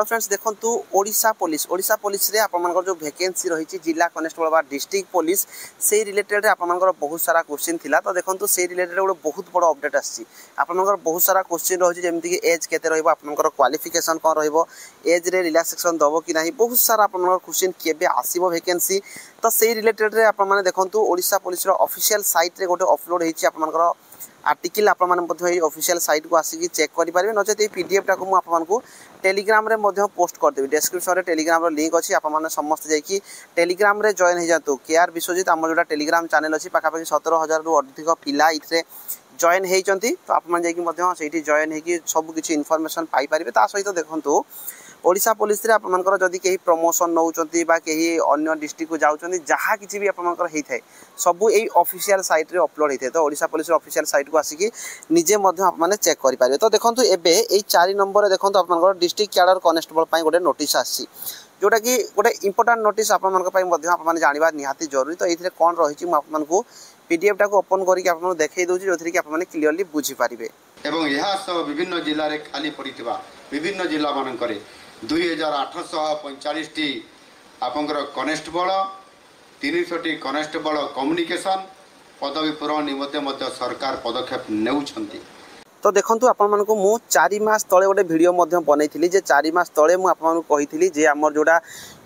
तो फ्रेंड्स देखो ओडिशा पुलिस रे आपनकर जो वैकेंसी रही जिला कनेस्टेबल बा डिस्ट्रिक्ट पुलिस से रिलेटेड आपनकर बहुत सारा क्वेश्चन थिला। तो देखो से रिलेटेड गोटे बहुत बड़ अपडेट आसी आपनकर बहुत सारा क्वेश्चन रही जमीन कि एज केते रहइबो आपनकर क्वालिफिकेशन कौन रहिबो एज रे रिलैक्सेशन दबो कि नहीं बहुत सारा आपनकर क्वेश्चन केबे आसीबो वैकेंसी। तो से रिलेटेड रे आपन माने देखो ओडिशा पुलिस रो ऑफिशियल साइट रे गोटे अपलोड होईची आपनकर आर्टिकल ऑफिशियल साइट को आसिक चेक करेंगे नचेत ये पीडीएफ टाक मुझे टेलीग्राम रे पोस्ट करदेवी डिस्क्रिप्शन में टेलीग्राम लिंक अच्छी आप समस्त जाकि टेलीग्राम रे जॉइन हो जातु केआर विश्वजित आम जो टेलीग्राम चैनल अच्छी पाखापाखि 17,000 रु अधिक पिला ये जॉइन होती। तो आपठी जॉइन हो सबकि इनफॉरमेशन पाइपर ता सहित देखूँ ओडिशा पुलिस रे आपनकर जदि कहीं प्रमोशन नौचंती बा कहीं अन्य डिस्ट्रिक्ट को जाउचंती जहाँ किसी भी आपनकर होता है सबू यही ऑफिशियल साइट रे अपलोड होता है। तो ओडिशा पुलिस ऑफिशियल साइट को आसिक निजे आपने चेक करेंगे। तो देखो एबे यही 4 नंबर देखो आपनकर डिस्ट्रिक्ट कैडर कनेस्टेबल गोटे नोटिस आसी जोटा कि गोटे इंपोर्टाट नोटिस आपने जानवा निहाती जरूरी। तो ये कौन रही आपको पीडीएफ टाक ओपन करके देखई दूसरी जो थी आपने क्लीयरली बुझीपारे एवं यह सब विभिन्न जिले में खाली पड़ी विभिन्न जिला मानक 2845 टी आपंकर कनेस्टेबल 300 कनेस्टेबल कम्युनिकेशन पदवी पूरण निमंते सरकार पदक्षेप नेउछंती। तो देखो आपण मु 4 मास तले गोटे वीडियो बनई जे 4 मास तले मुझे जे आमर जोड़ा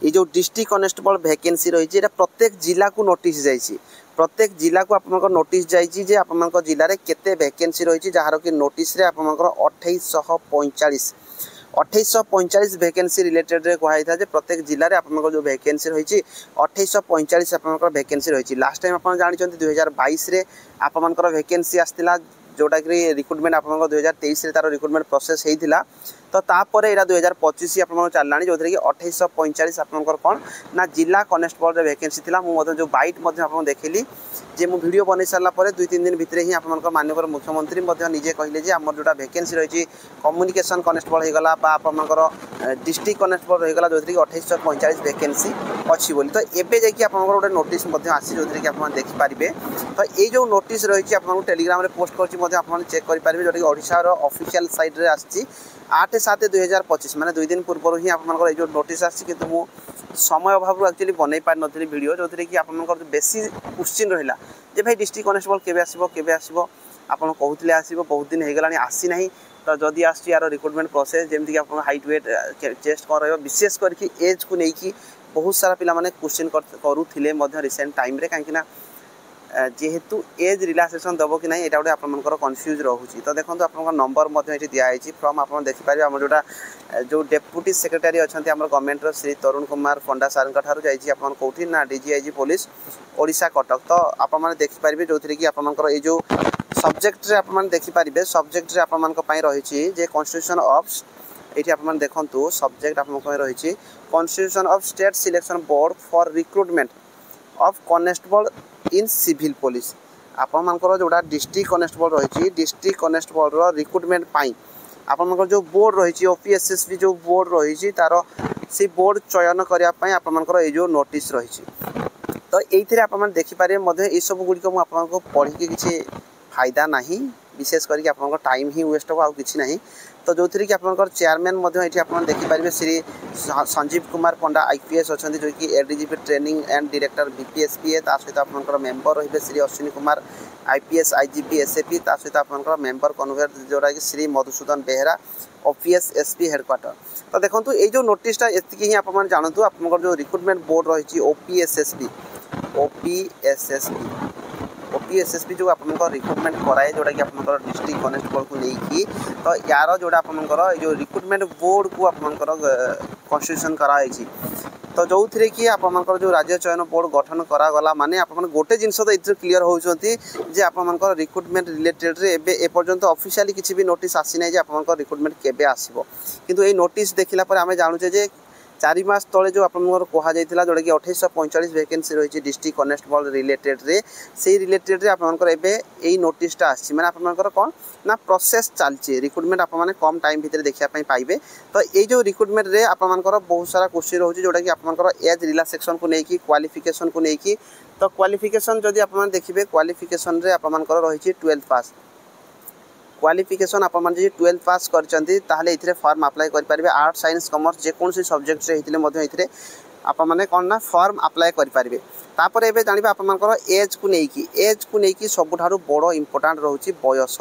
ये जो डिस्ट्रिक्ट कनेस्टेबल वैकेंसी रही है प्रत्येक जिला को नोटिस जाइए प्रत्येक जिला को आप नोटिस जाइए आप जिले में केते वैकेंसी रही जार कि नोटिस आपंकर 2845 वैकेंसी रिलेटेड रे कहई था प्रत्येक जिले में आप जो वैकेंसी रही 2845 आप वैकेंसी रही। लास्ट टाइम आप जानते 2022 रे आपंकर वैकेंसी आसला जोटा कि रिक्रुटमेंट आप 2023 तार रिक्रुटमेंट प्रोसेस होता। तो तापर यहाँ 2025 आप चलला जो कि 2845 आपंकर कौन ना जिला कनेस्टेबल वैकेंसी थी मुझे जो बाइट आप देखिली जे मु वीडियो बन सारापर 2-3 दिन भितर ही आप माननीय मुख्यमंत्री निजे कहले आम जोटा वैकेंसी रही कम्युनिकेशन कनेस्टेबल होगा आपंकर डिस्ट्रिक्ट कनेस्टेबल रहीगला जो कि 2845 वैकेंसी अच्छी बोली। तो एबे जाकि आपंकर गोटे नोटिस आसी जो कि आप देखिपारे। तो ये जो नोटिस रही आपको टेलीग्राम रे पोस्ट कर चेक करेंगे जोटा कि ओडिशा ऑफिशियल साइट रे आसी 8/7/2025 माने 2 दिन पूर्व ही आपंकर जो नोटिस आसी कि समय अभाव एक्चुअली बनई पार नी वीडियो जो थी कि आपंकर बेसी क्वेश्चन रहा जे भाई डिस्ट्रिक्ट कनेस्टेबल केबे आसो आप कहते आसो बहुत दिन होगा आसी ना। तो जदि आस यार रिक्रुटमेंट प्रोसेस जमीन कि आप हाइट वेट चेस्ट कौन रहा विशेष करके एज को लेकिन बहुत सारा पिला माने क्वेश्चन करुले रिसेंट टाइम रे कहीं जेहेतु एज रिलैक्सेशन दब कि नहीं यहाँ गोटे आपंकर कन्फ्यूज रोचे। तो देखो आप नंबर दिखाई फ्रम आप देखिपारे आम जोटा जो डेप्यूटी सेक्रेटरी अच्छा गवर्नमेंट श्री तरुण कुमार पंडा सार कौटी ना डीजीआईजी पुलिस ओडिशा कटक। तो आप देखिपारे जो थी कि आपंकर ये जो सब्जेक्ट रे आप देखिपारे सब्जेक्ट रे आप रही जे कॉन्स्टिट्यूशन ऑफ ये आप देखो सब्जेक्ट आप रही constitution of state selection board for recruitment of constable in civil police आपंकर जोड़ा डिस्ट्रिक्ट कनेस्टेबल रही डिस्ट्रिक्ट कनेस्टेबल रिक्रुटमेंट आपंकर जो बोर्ड रही ओपीएसएसबी जो बोर्ड रही तार से बोर्ड चयन करने आपंकर ये जो नोटिस रही। तो ये आप देखिपारे ये सब गुड़िक मुझे पढ़ी किसी फायदा नहीं विशेष करके आप टाइम ही वेस्ट हो कि ना। तो जो थी कि आपंकर चेयरमैन आप देखिपारे श्री संजीव कुमार पंडा आईपीएस अच्छा जो कि एडीजीपी ट्रेनिंग एंड डायरेक्टर बीपीएसपी ता सहित आपंकर मेंबर रही Shri Ashwini Kumar IPS IGP SAP ता सहित आपंकर मेंबर कन्वेयर जोड़ा कि Shri Madhusudan Behera OPS SP headquarter. तो देखो ये जो नोटिसटा ये आप जानतु आपंकर जो रिक्रुटमेंट बोर्ड रही ओपीएसएसबी जो आपंकर रिक्रुटमेंट कराए जोटा कि आपंकर डिस्ट्रिक्ट कनेस्टेबल को लेकिन तो यार जोड़ा आपंकर जो रिक्रुटमेंट बोर्ड को आपंकर कन्स्टिट्यूशन कराई तो जो थी कि आपंकर जो राज्य चयन बोर्ड गठन करागला माने आप गोटे जिनस तो ये क्लीयर होती जे आपंकर रिक्रुटमेंट रिलेटेड रे एपर्यंत ऑफिशियली किसी भी नोटिस आसी ना आपंकर रिक्रुटमेंट केबे आसीबो किंतु ये नोटिस देखला पर आमे जानुचे जे 4 मास तले जो आपंकर कहुला जोटा कि 2845 वैकेंसी रही डिस्ट्रिक्ट कनेस्टेबल रिलेटेड रे से रिलेटेड रे आपंकर एबे नोटिसटा आसी माने आपंकर कौन ना प्रोसेस चलती रिक्रुटमेंट आप कम टाइम भितर देखापी पाइबे। तो ये जो रिक्रुटमेंट रे आपंकर बहुत सारा क्वेश्चन रोचे जोटा कि आपंकर एज रिलैक्सेशन को लेकिन क्वालिफिकेशन को लेकिन। तो क्वालिफिकेशन जदि आप देखिए क्वालिफिकेशन रे आपंकर रही 12 पास क्वालिफिकेशन आप 12th पास कर फॉर्म अप्लाई करेंगे आर्ट साइंस कॉमर्स जेकोसी सब्जेक्ट होते आप कौन ना फॉर्म अप्लाई करेंगे। तापर एबे जानिबा आपनकर एज को लेकिन सबुठारु बड़ इंपोर्टेंट रोचे बयस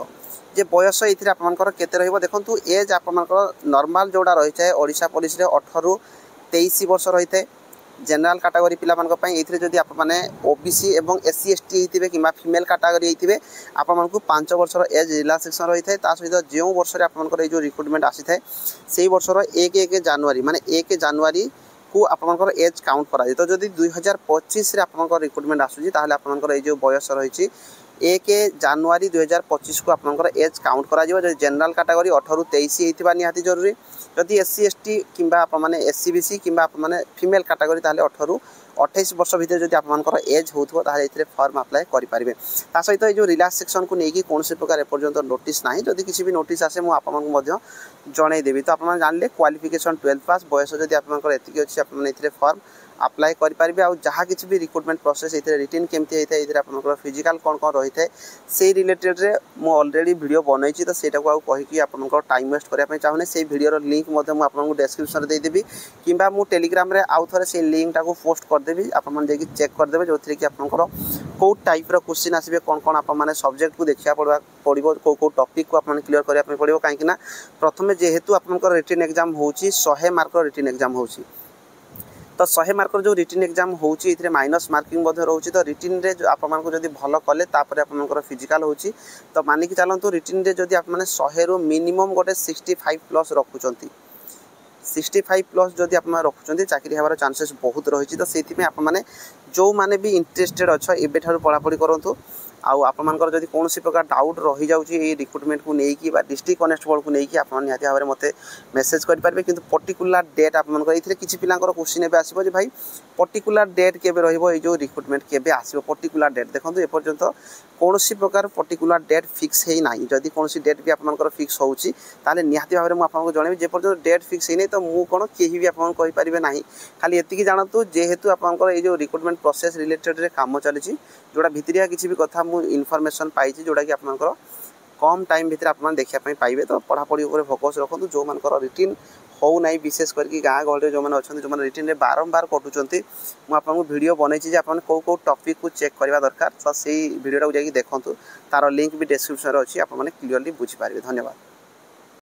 जे बयस ये आपनकर केते रहइबो देखंतु एज आपनकर नॉर्मल जोड़ा रही है ओडिशा पुलिस रे 18 रु 23 वर्ष रही है। जनरल कैटेगरी पिला मानक पई एथिरे जदि आप माने ओबीसी एवं एससी एसटी हिथिबे किबा फीमेल कैटेगरी हिथिबे आप मानकु 5 वर्षर एज रिलैक्सेशन रही है। ता सहित जो वर्ष रे आपनकर ए जो रिक्रूटमेंट आसी थाए सेही वर्षर 1 जनवरी माने 1 जनवरी को आपनकर एज काउंट करा तो जदि 2025 रे आपनकर रिक्रूटमेंट आसुची ताहले आपनकर ए जो बयस रही 1 जनवरी 2025 को आपनकर एज काउंट करा जिवो। जदि जनरल कैटेगरी 18 रु 23 हिथिबा निहाती जरूरी। जदि एससी एसटी किंबा आप माने एससी बीसी किंबा आप माने फीमेल कैटेगरी ताहले 18 रु 28 वर्ष भितर जदि आपनकर एज होथबो ताहले एथिरे फॉर्म अप्लाई करि पारिबे। ता सहित ए जो रिलैक्सेशन को नेकी कोनसे प्रकार ए पर्यंत नोटिस नाही। जदि किसी भी नोटिस आसे मु आपनक मध्य जणाई देबी। तो आपन जानले क्वालिफिकेशन 12th पास बयस जदि आपनकर एतिकी अछि आपन एथिरे फॉर्म अप्लाई करि पारिबे। आ जहाँ किसी भी रिक्रूटमेंट प्रोसेस एथिरे रिटन केमती होता है आपनकर फिजिकल कौन कौन रही है से रिलेटेड रे मु ऑलरेडी वीडियो बनैछि। तो सेटा को कहीकि आपनकर टाइम वेस्ट करिया पय चाहुने से वीडियो लिंक मु आपन डिस्क्रिप्शन दे देबी किंबा मु टेलीग्राम रे आउ थरे से लिंक टाको पोस्ट कर देबी। आपन मन जेकी चेक कर देबे जोथरे कि आपनकर को टाइप रो क्वेश्चन आसीबे कौन कौन आप माने सब्जेक्ट को देखिया पड़िबो को टॉपिक को आपन क्लियर करिया पय पड़िबो। काहे कि ना प्रथमे जेहेतु आपनकर रिटन एग्जाम होउची 100 मार्क रिटन एग्जाम होउची तो 100 मार्क जो रिटन एग्जाम होउची इथरे माइनस मार्किंग मध्ये रहउची। तो रिटन रे जो आप मानको जदी भलो कले तापर आपनकर फिजिकल होउची तो मानि कि चलंतु रिटन रे जदी आप माने 100 रो मिनिमम गोटे 65 प्लस रखुचंती 65 प्लस जदि आप रखुचंती चाकरी हेबार चांसेस बहुत रही। तो सेति में आप माने जो माने भी इंटरेस्टेड अच्छा एबे ठारू पढ़ापढ़ी करंतु। आउ आपनकर जदि कोनोसी प्रकार डाउट रही जाउची ए रिक्रूटमेंट को नेकी बा डिस्ट्रिक्ट कनेस्टेबल को नेकी आपन निहाती भाबरे मते मेसेज करि पारबे। किंतु पर्टिकुलर डेट आपनकर इथिरे किछि पिलांकर क्वेश्चन एबे आसीबो जे भाई पर्टिकुलर डेट केबे रहिबो ए जो रिक्रूटमेंट केबे आसीबो पर्टिकुलर डेट देखंतु ए पर्यंत कोनोसी प्रकार पर्टिकुलर डेट फिक्स हेई नाही। जदि कोनोसी डेट भी आपनकर फिक्स होउची ताले निहाती भाबरे मु आपनको जणेबी जे पर्यंत डेट फिक्स हेई नै तो मु कोन केही भी आपन कहि पारिबे नाही। खाली एतिकी जानतु जेहेतु आपनकर ए जो रिक्रूटमेंट प्रोसेस रिलेटेड रे काम चलीची जोडा भितरिया किछि भी कथा मु इनफॉरमेशन पाइछि जोडा कि आपनकर कम टाइम भितर आपन देखिया पई पाइबे। तो पढ़ापढ़ी ऊपर फोकस रखंतु। जो मानकर रिटन हो नाही विशेष करके गाँ गहळे जो माने अछंती जो माने रिटन रे बारंबार कटुचंती मु आपनको वीडियो बनैछि जे आपन को टॉपिक को चेक करबा दरकार। तो सेही वीडियोटा को जाई देखंतु तार लिंक भी डिस्क्रिप्शन रे अछि आप माने क्लियरली बुझि पारिबे। धन्यवाद।